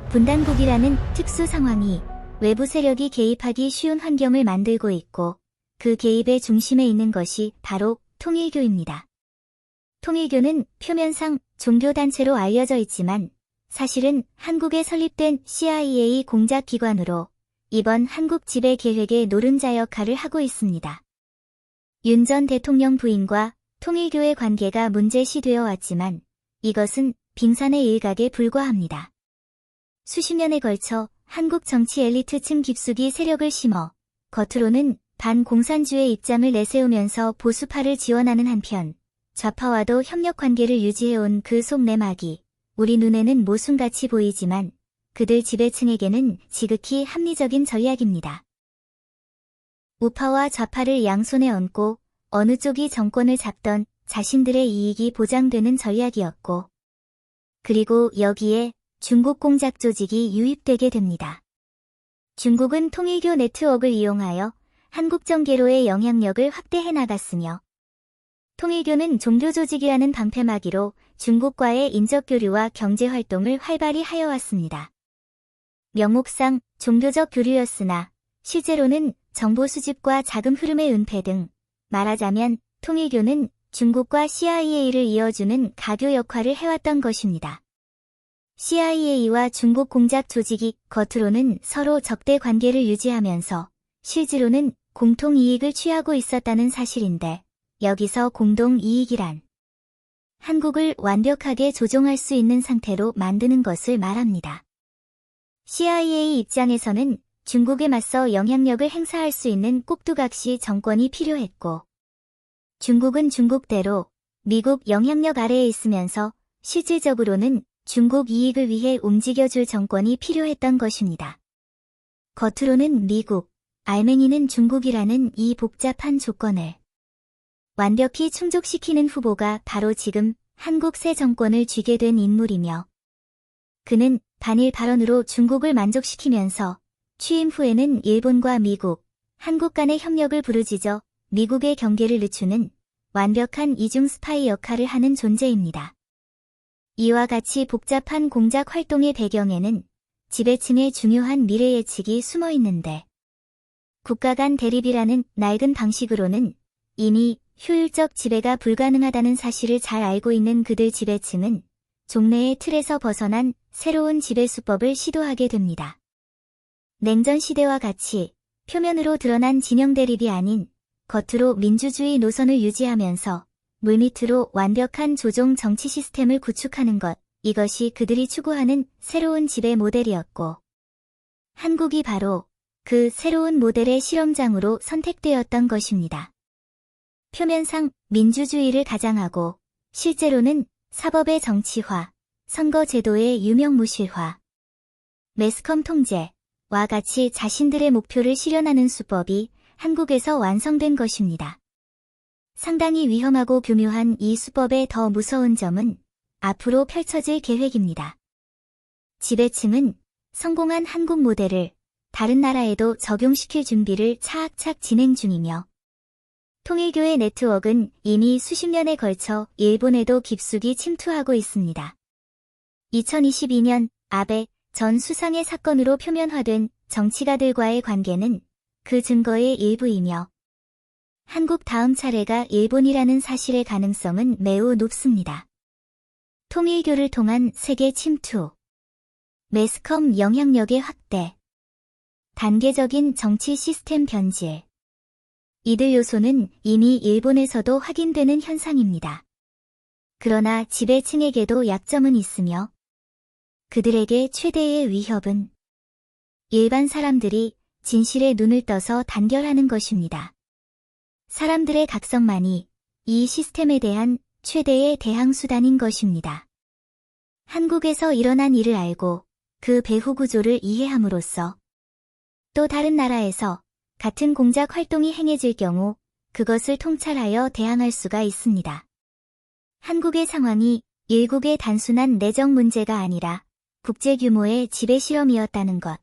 분단국이라는 특수 상황이 외부 세력이 개입하기 쉬운 환경을 만들고 있고 그 개입의 중심에 있는 것이 바로 통일교입니다. 통일교는 표면상 종교단체로 알려져 있지만 사실은 한국에 설립된 CIA 공작기관으로 이번 한국 지배 계획의 노른자 역할을 하고 있습니다. 윤 전 대통령 부인과 통일교의 관계가 문제시되어 왔지만 이것은 빙산의 일각에 불과합니다. 수십 년에 걸쳐 한국 정치 엘리트층 깊숙이 세력을 심어 겉으로는 반공산주의 입장을 내세우면서 보수파를 지원하는 한편 좌파와도 협력 관계를 유지해온 그 속내막이 우리 눈에는 모순같이 보이지만 그들 지배층에게는 지극히 합리적인 전략입니다. 우파와 좌파를 양손에 얹고 어느 쪽이 정권을 잡던 자신들의 이익이 보장되는 전략이었고 그리고 여기에 중국 공작 조직이 유입되게 됩니다. 중국은 통일교 네트워크를 이용하여 한국 정계로의 영향력을 확대해 나갔으며 통일교는 종교조직이라는 방패막이로 중국과의 인적교류와 경제활동을 활발히 하여왔습니다. 명목상 종교적 교류였으나 실제로는 정보 수집과 자금 흐름의 은폐 등 말하자면 통일교는 중국과 CIA를 이어주는 가교 역할을 해왔던 것입니다. CIA와 중국 공작 조직이 겉으로는 서로 적대 관계를 유지하면서 실제로는 공통 이익을 취하고 있었다는 사실인데 여기서 공동 이익이란 한국을 완벽하게 조종할 수 있는 상태로 만드는 것을 말합니다. CIA 입장에서는 중국에 맞서 영향력을 행사할 수 있는 꼭두각시 정권이 필요했고 중국은 중국대로 미국 영향력 아래에 있으면서 실질적으로는 중국 이익을 위해 움직여줄 정권이 필요했던 것입니다. 겉으로는 미국, 알맹이는 중국이라는 이 복잡한 조건을 완벽히 충족시키는 후보가 바로 지금 한국 새 정권을 쥐게 된 인물이며 그는 반일 발언으로 중국을 만족시키면서 취임 후에는 일본과 미국, 한국 간의 협력을 부르짖어 미국의 경계를 늦추는 완벽한 이중 스파이 역할을 하는 존재입니다. 이와 같이 복잡한 공작 활동의 배경에는 지배층의 중요한 미래 예측이 숨어 있는데 국가 간 대립이라는 낡은 방식으로는 이미 효율적 지배가 불가능하다는 사실을 잘 알고 있는 그들 지배층은 종래의 틀에서 벗어난 새로운 지배 수법을 시도하게 됩니다. 냉전 시대와 같이 표면으로 드러난 진영 대립이 아닌 겉으로 민주주의 노선을 유지하면서 물밑으로 완벽한 조종 정치 시스템을 구축하는 것, 이것이 그들이 추구하는 새로운 지배 모델이었고 한국이 바로 그 새로운 모델의 실험장으로 선택되었던 것입니다. 표면상 민주주의를 가장하고 실제로는 사법의 정치화, 선거제도의 유명무실화, 매스컴 통제와 같이 자신들의 목표를 실현하는 수법이 한국에서 완성된 것입니다. 상당히 위험하고 교묘한 이 수법의 더 무서운 점은 앞으로 펼쳐질 계획입니다. 지배층은 성공한 한국 모델을 다른 나라에도 적용시킬 준비를 차악차악 진행 중이며 통일교의 네트워크는 이미 수십 년에 걸쳐 일본에도 깊숙이 침투하고 있습니다. 2022년 아베 전 수상의 사건으로 표면화된 정치가들과의 관계는 그 증거의 일부이며 한국 다음 차례가 일본이라는 사실의 가능성은 매우 높습니다. 통일교를 통한 세계 침투, 매스컴 영향력의 확대, 단계적인 정치 시스템 변질. 이들 요소는 이미 일본에서도 확인되는 현상입니다. 그러나 지배층에게도 약점은 있으며 그들에게 최대의 위협은 일반 사람들이 진실에 눈을 떠서 단결하는 것입니다. 사람들의 각성만이 이 시스템에 대한 최대의 대항수단인 것입니다. 한국에서 일어난 일을 알고 그 배후 구조를 이해함으로써 또 다른 나라에서 같은 공작 활동이 행해질 경우 그것을 통찰하여 대항할 수가 있습니다. 한국의 상황이 일국의 단순한 내정 문제가 아니라 국제 규모의 지배 실험이었다는 것.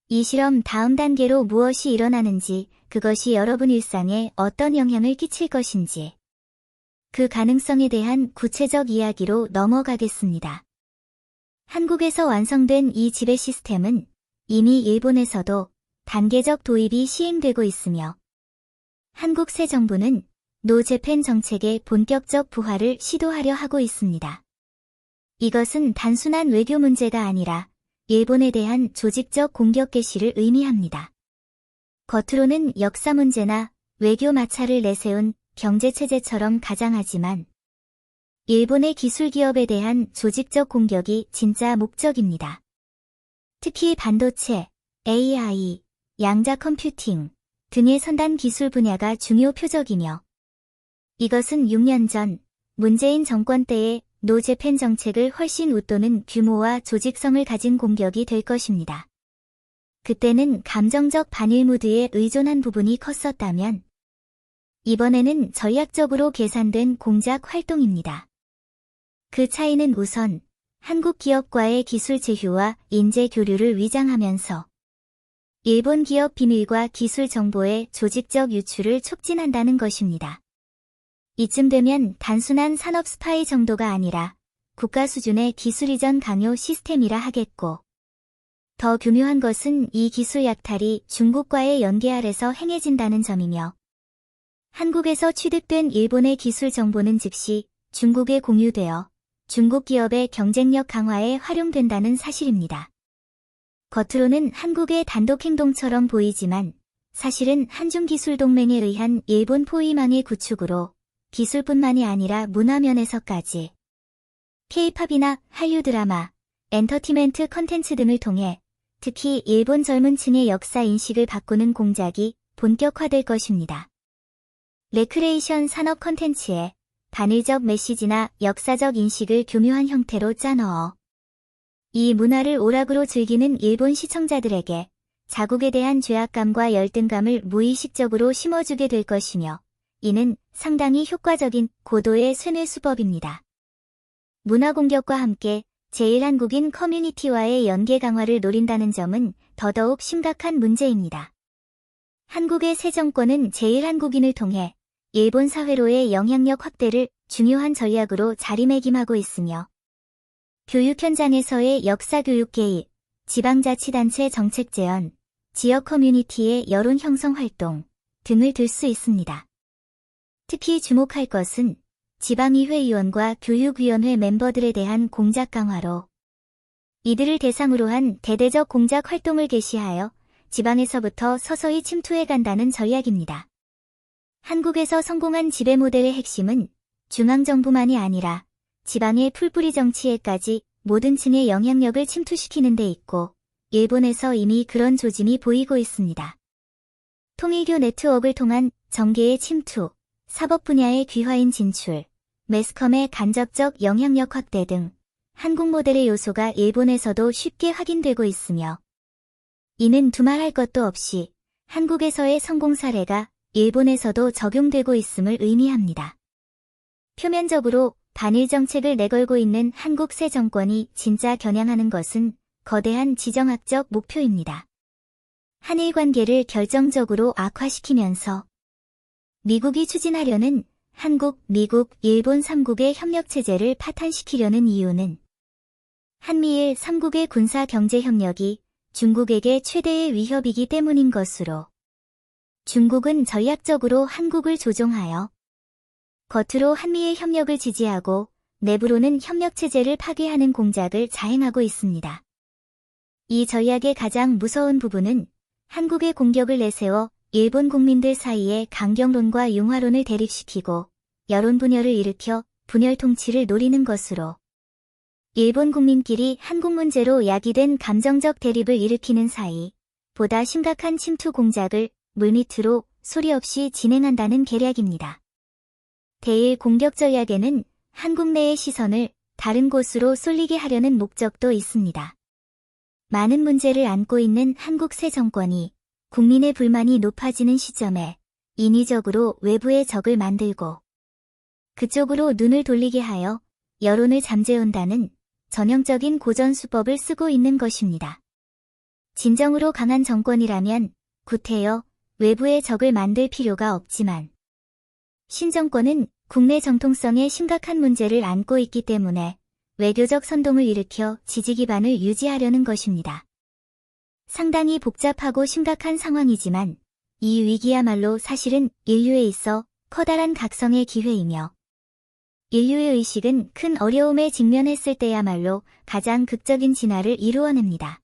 이 실험 다음 단계로 무엇이 일어나는지, 그것이 여러분 일상에 어떤 영향을 끼칠 것인지, 그 가능성에 대한 구체적 이야기로 넘어가겠습니다. 한국에서 완성된 이 지배 시스템은 이미 일본에서도 단계적 도입이 시행되고 있으며 한국 새 정부는 노재팬 정책의 본격적 부활을 시도하려 하고 있습니다. 이것은 단순한 외교 문제가 아니라 일본에 대한 조직적 공격 개시를 의미합니다. 겉으로는 역사 문제나 외교 마찰을 내세운 경제체제처럼 가장하지만 일본의 기술 기업에 대한 조직적 공격이 진짜 목적입니다. 특히 반도체, AI, 양자 컴퓨팅 등의 선단 기술 분야가 중요 표적이며 이것은 6년 전 문재인 정권 때의 노재팬 정책을 훨씬 웃도는 규모와 조직성을 가진 공격이 될 것입니다. 그때는 감정적 반일 무드에 의존한 부분이 컸었다면 이번에는 전략적으로 계산된 공작 활동입니다. 그 차이는 우선 한국 기업과의 기술 제휴와 인재 교류를 위장하면서 일본 기업 비밀과 기술 정보의 조직적 유출을 촉진한다는 것입니다. 이쯤 되면 단순한 산업 스파이 정도가 아니라 국가 수준의 기술 이전 강요 시스템이라 하겠고 더 교묘한 것은 이 기술 약탈이 중국과의 연계 아래서 행해진다는 점이며 한국에서 취득된 일본의 기술 정보는 즉시 중국에 공유되어 중국 기업의 경쟁력 강화에 활용된다는 사실입니다. 겉으로는 한국의 단독 행동처럼 보이지만 사실은 한중기술동맹에 의한 일본 포위망의 구축으로 기술뿐만이 아니라 문화면에서까지 K-팝이나 한류 드라마, 엔터티멘트 컨텐츠 등을 통해 특히 일본 젊은 층의 역사 인식을 바꾸는 공작이 본격화될 것입니다. 레크레이션 산업 컨텐츠에 반일적 메시지나 역사적 인식을 교묘한 형태로 짜넣어 이 문화를 오락으로 즐기는 일본 시청자들에게 자국에 대한 죄악감과 열등감을 무의식적으로 심어주게 될 것이며 이는 상당히 효과적인 고도의 쇠뇌 수법입니다. 문화 공격과 함께 제1한국인 커뮤니티와의 연계 강화를 노린다는 점은 더더욱 심각한 문제입니다. 한국의 새 정권은 제1한국인을 통해 일본 사회로의 영향력 확대를 중요한 전략으로 자리매김하고 있으며 교육 현장에서의 역사 교육 개입, 지방자치단체 정책 제언, 지역 커뮤니티의 여론 형성 활동 등을 들 수 있습니다. 특히 주목할 것은 지방의회 의원과 교육위원회 멤버들에 대한 공작 강화로 이들을 대상으로 한 대대적 공작 활동을 개시하여 지방에서부터 서서히 침투해 간다는 전략입니다. 한국에서 성공한 지배 모델의 핵심은 중앙정부만이 아니라 지방의 풀뿌리 정치에까지 모든 층의 영향력을 침투시키는 데 있고 일본에서 이미 그런 조짐이 보이고 있습니다. 통일교 네트워크를 통한 정계의 침투, 사법 분야의 귀화인 진출, 매스컴의 간접적 영향력 확대 등 한국 모델의 요소가 일본에서도 쉽게 확인되고 있으며 이는 두말할 것도 없이 한국에서의 성공 사례가 일본에서도 적용되고 있음을 의미합니다. 표면적으로 반일 정책을 내걸고 있는 한국 새 정권이 진짜 겨냥하는 것은 거대한 지정학적 목표입니다. 한일 관계를 결정적으로 악화시키면서 미국이 추진하려는 한국, 미국, 일본 3국의 협력체제를 파탄시키려는 이유는 한미일 3국의 군사 경제 협력이 중국에게 최대의 위협이기 때문인 것으로 중국은 전략적으로 한국을 조종하여 겉으로 한미일 협력을 지지하고 내부로는 협력체제를 파괴하는 공작을 자행하고 있습니다. 이 전략의 가장 무서운 부분은 한국의 공격을 내세워 일본 국민들 사이에 강경론과 융화론을 대립시키고 여론 분열을 일으켜 분열 통치를 노리는 것으로 일본 국민끼리 한국 문제로 야기된 감정적 대립을 일으키는 사이 보다 심각한 침투 공작을 물밑으로 소리 없이 진행한다는 계략입니다. 대일 공격 전략에는 한국 내의 시선을 다른 곳으로 쏠리게 하려는 목적도 있습니다. 많은 문제를 안고 있는 한국 새 정권이 국민의 불만이 높아지는 시점에 인위적으로 외부의 적을 만들고 그쪽으로 눈을 돌리게 하여 여론을 잠재운다는 전형적인 고전 수법을 쓰고 있는 것입니다. 진정으로 강한 정권이라면 구태여 외부의 적을 만들 필요가 없지만 신정권은 국내 정통성에 심각한 문제를 안고 있기 때문에 외교적 선동을 일으켜 지지 기반을 유지하려는 것입니다. 상당히 복잡하고 심각한 상황이지만 이 위기야말로 사실은 인류에 있어 커다란 각성의 기회이며 인류의 의식은 큰 어려움에 직면했을 때야말로 가장 극적인 진화를 이루어냅니다.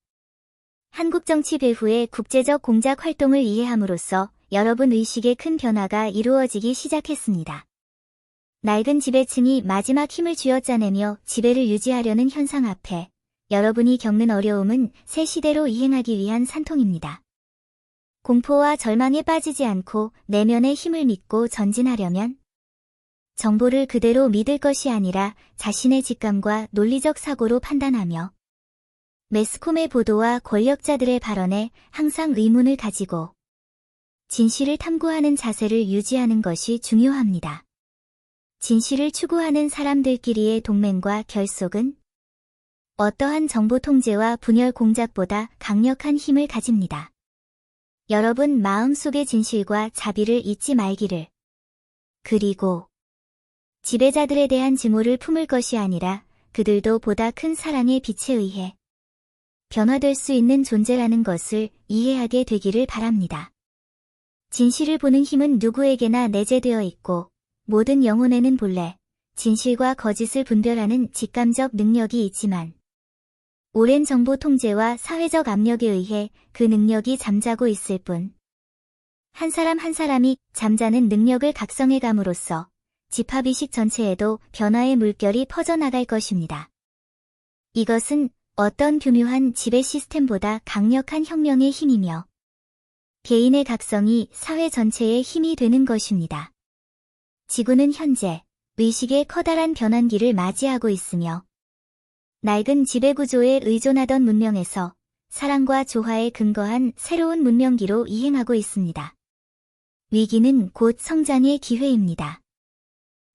한국 정치 배후의 국제적 공작 활동을 이해함으로써 여러분 의식의 큰 변화가 이루어지기 시작했습니다. 낡은 지배층이 마지막 힘을 쥐어짜내며 지배를 유지하려는 현상 앞에 여러분이 겪는 어려움은 새 시대로 이행하기 위한 산통입니다. 공포와 절망에 빠지지 않고 내면의 힘을 믿고 전진하려면 정보를 그대로 믿을 것이 아니라 자신의 직감과 논리적 사고로 판단하며 매스콤의 보도와 권력자들의 발언에 항상 의문을 가지고 진실을 탐구하는 자세를 유지하는 것이 중요합니다. 진실을 추구하는 사람들끼리의 동맹과 결속은 어떠한 정보 통제와 분열 공작보다 강력한 힘을 가집니다. 여러분 마음속의 진실과 자비를 잊지 말기를. 그리고 지배자들에 대한 증오를 품을 것이 아니라 그들도 보다 큰 사랑의 빛에 의해 변화될 수 있는 존재라는 것을 이해하게 되기를 바랍니다. 진실을 보는 힘은 누구에게나 내재되어 있고 모든 영혼에는 본래 진실과 거짓을 분별하는 직감적 능력이 있지만 오랜 정보 통제와 사회적 압력에 의해 그 능력이 잠자고 있을 뿐 한 사람 한 사람이 잠자는 능력을 각성해감으로써 집합의식 전체에도 변화의 물결이 퍼져나갈 것입니다. 이것은 어떤 교묘한 지배 시스템보다 강력한 혁명의 힘이며 개인의 각성이 사회 전체의 힘이 되는 것입니다. 지구는 현재 의식의 커다란 변환기를 맞이하고 있으며 낡은 지배구조에 의존하던 문명에서 사랑과 조화에 근거한 새로운 문명기로 이행하고 있습니다. 위기는 곧 성장의 기회입니다.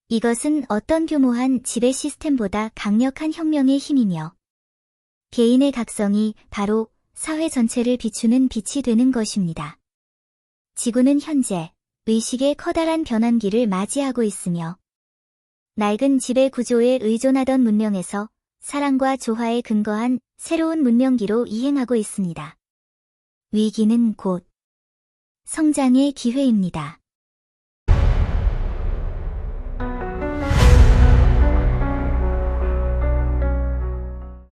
이것은 어떤 교모한 지배 시스템보다 강력한 혁명의 힘이며 개인의 각성이 바로 사회 전체를 비추는 빛이 되는 것입니다. 지구는 현재 의식의 커다란 변환기를 맞이하고 있으며 낡은 지배 구조에 의존하던 문명에서 사랑과 조화에 근거한 새로운 문명기로 이행하고 있습니다. 위기는 곧 성장의 기회입니다.